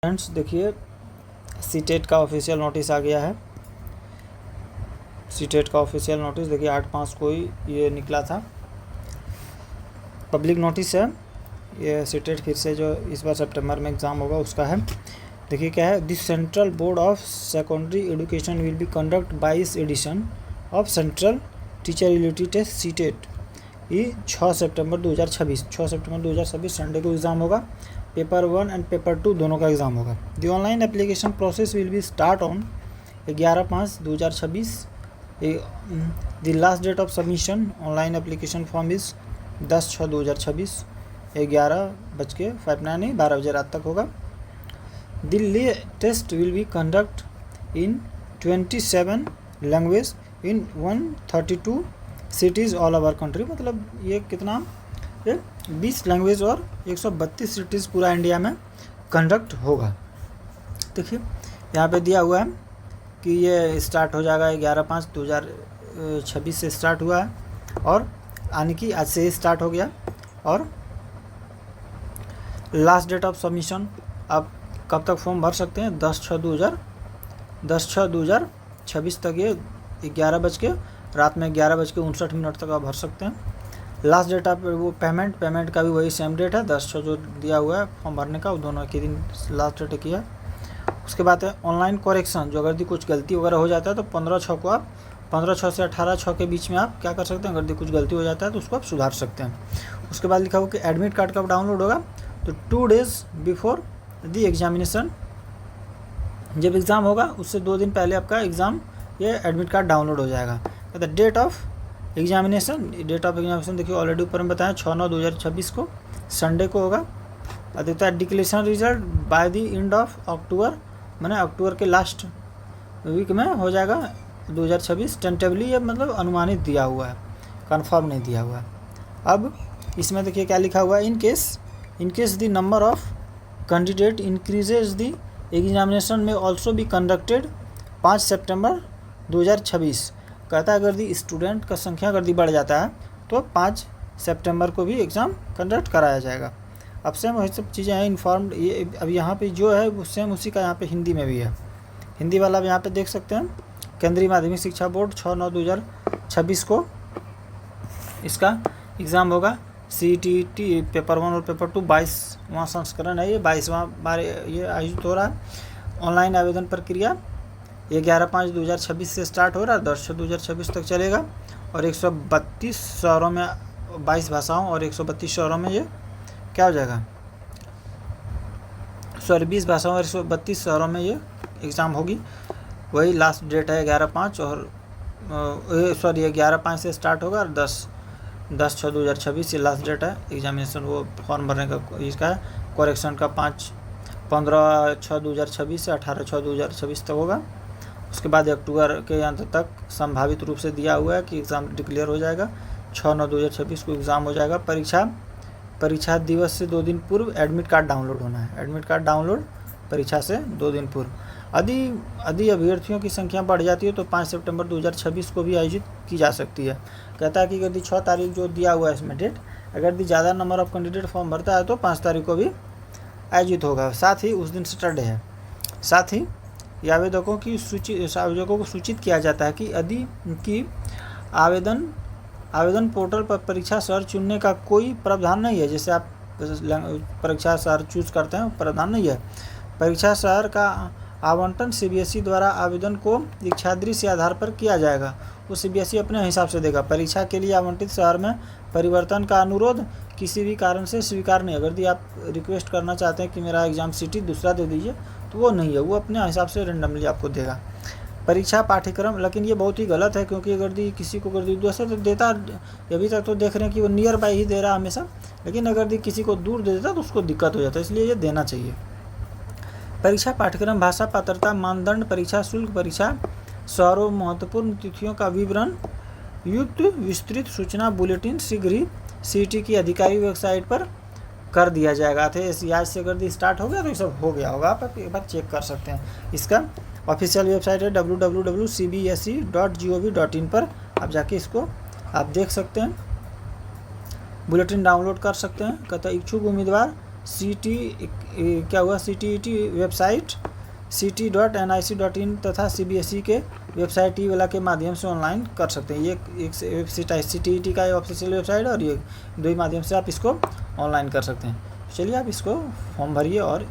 Friends देखिए, CTET का official notice आ गया है। सीटेट का ऑफिशियल नोटिस देखिए 8/5 को ही ये निकला था। पब्लिक नोटिस है ये। सीटेट फिर से जो इस बार सितंबर में एग्ज़ाम होगा उसका है। देखिए क्या है, this Central Board of Secondary Education will be conduct 22 edition of Central Teacher Eligibility Test CTET. ये 6 सितंबर 2026 संडे को एग्ज़ाम होगा। पेपर 1 एंड पेपर 2 दोनों का एग्ज़ाम होगा। The online application process will be start on 11/5/2026। The last date of submission online application form is 10/6/2026। 12 बजे रात तक होगा। Delhi test will be conduct in 27 language in 132 cities all over country. मतलब ये कितना, ये 20 लैंग्वेज और 132 सिटीज़ पूरा इंडिया में कंडक्ट होगा। देखिए यहाँ पे दिया हुआ है कि ये स्टार्ट हो जाएगा 11/5/2026 से स्टार्ट हुआ है, और यानी कि आज से ही स्टार्ट हो गया। और लास्ट डेट ऑफ सबमिशन, आप कब तक फॉर्म भर सकते हैं? 10/6/2026 तक। ये 11 बज के रात में 11:59 तक आप भर सकते हैं। लास्ट डेट आप वो पेमेंट का भी वही सेम डेट है, 10/6 जो दिया हुआ है फॉर्म भरने का, वो दोनों के दिन लास्ट डेट किया। उसके बाद है ऑनलाइन करेक्शन, जो अगर कुछ गलती वगैरह हो जाता है तो 15/6 को आप 15/6 से 18/6 के बीच में आप क्या कर सकते हैं, अगर कुछ गलती हो जाता है तो उसको आप सुधार सकते हैं। उसके बाद लिखा हुआ कि एडमिट कार्ड कब डाउनलोड होगा, तो 2 डेज़ बिफोर द एग्जामिनेशन, जब एग्ज़ाम होगा उससे 2 दिन पहले आपका एग्ज़ाम ये एडमिट कार्ड डाउनलोड हो जाएगा। द डेट ऑफ एग्जामिनेशन देखिए ऑलरेडी ऊपर में बताया 6/9/2026 को संडे को होगा। और देखता है declaration result by the end of October, मैंने अक्टूबर के लास्ट वीक में हो जाएगा 2026। टेंटेबली ये मतलब अनुमानित दिया हुआ है, कंफर्म नहीं दिया हुआ है। अब इसमें देखिए क्या लिखा हुआ है, in case the number of candidate increases the examination में ऑल्सो बी कंडक्टेड 5 सितंबर 2026। कहता है अगर दी स्टूडेंट का संख्या अगर दी बढ़ जाता है तो 5 सितंबर को भी एग्ज़ाम कंडक्ट कराया जाएगा। अब सेम वही सब चीज़ें हैं इन्फॉर्म्ड। ये अब यहाँ पे जो है वो सेम उसी का यहाँ पे हिंदी में भी है। हिंदी वाला भी यहाँ पे देख सकते हैं। केंद्रीय माध्यमिक शिक्षा बोर्ड 6/9/2026 को इसका एग्ज़ाम होगा। CET पेपर 1 और पेपर 2 22वां संस्करण है, ये 22वां बार ये आयोजित हो रहा है। ऑनलाइन आवेदन प्रक्रिया 11/5/2026 से स्टार्ट हो रहा है, 10/6/2026 तक चलेगा। और 132 शहरों में 22 भाषाओं और 132 शहरों में ये क्या हो जाएगा, 20 भाषाओं और 132 शहरों में ये एग्ज़ाम होगी। वही लास्ट डेट है 11/5 और 11/5 से स्टार्ट होगा और 10/6/2026 ये लास्ट डेट है एग्जामिनेशन, वो फॉर्म भरने का इसका है। करेक्शन का 15/6/2026 से 18/6/2026 तक होगा। उसके बाद अक्टूबर के अंत तक संभावित रूप से दिया हुआ है कि एग्ज़ाम डिक्लेयर हो जाएगा। 6/9/2026 को एग्ज़ाम हो जाएगा। परीक्षा दिवस से 2 दिन पूर्व एडमिट कार्ड डाउनलोड होना है। एडमिट कार्ड डाउनलोड परीक्षा से 2 दिन पूर्व। यदि अभ्यर्थियों की संख्या बढ़ जाती है तो 5 सितंबर 2026 को भी आयोजित की जा सकती है। कहता है कि यदि 6 तारीख जो दिया हुआ है इसमें डेट, अगर ज़्यादा नंबर ऑफ कैंडिडेट फॉर्म भरता है तो 5 तारीख को भी आयोजित होगा। साथ ही उस दिन सैटरडे है। साथ ही आवेदकों को सूचित किया जाता है कि यदि आवेदन पोर्टल पर परीक्षा शहर चुनने का कोई प्रावधान नहीं है। जैसे आप परीक्षा शहर चूज़ करते हैं, प्रावधान नहीं है। परीक्षा शहर का आवंटन CBSE द्वारा आवेदन को इच्छादृश्य के आधार पर किया जाएगा। वो CBSE अपने हिसाब से देगा। परीक्षा के लिए आवंटित शहर में परिवर्तन का अनुरोध किसी भी कारण से स्वीकार नहीं। अगर आप रिक्वेस्ट करना चाहते हैं कि मेरा एग्ज़ाम सिटी दूसरा दे दीजिए, तो वो नहीं है, वो अपने हिसाब से रेंडमली आपको देगा। परीक्षा पाठ्यक्रम, लेकिन ये बहुत ही गलत है, क्योंकि अगर किसी को दूसरा तो देता, अभी तक तो देख रहे हैं कि वो नियर बाय ही दे रहा हमेशा, लेकिन अगर किसी को दूर दे देता तो उसको दिक्कत हो जाता है, इसलिए ये देना चाहिए। परीक्षा पाठ्यक्रम, भाषा पात्रता मानदंड, परीक्षा शुल्क, परीक्षा शहरों, महत्वपूर्ण तिथियों का विवरण युक्त विस्तृत सूचना बुलेटिन शीघ्र ही CET की आधिकारिक वेबसाइट पर कर दिया जाएगा। आज से अगर स्टार्ट हो गया तो ये सब हो गया होगा, आप एक बार चेक कर सकते हैं। इसका ऑफिशियल वेबसाइट है www.cbse.gov.in पर आप जाके इसको आप देख सकते हैं, बुलेटिन डाउनलोड कर सकते हैं। कहता है इच्छुक उम्मीदवार क्या हुआ, CTET वेबसाइट ct.nic.in तथा CBSE के वेबसाइट ई वाला के माध्यम से ऑनलाइन कर सकते हैं। ये एक वेबसाइट CTET का ऑफिशियल वेबसाइट है और ये दो ही माध्यम से आप इसको ऑनलाइन कर सकते हैं। चलिए आप इसको फॉर्म भरिए और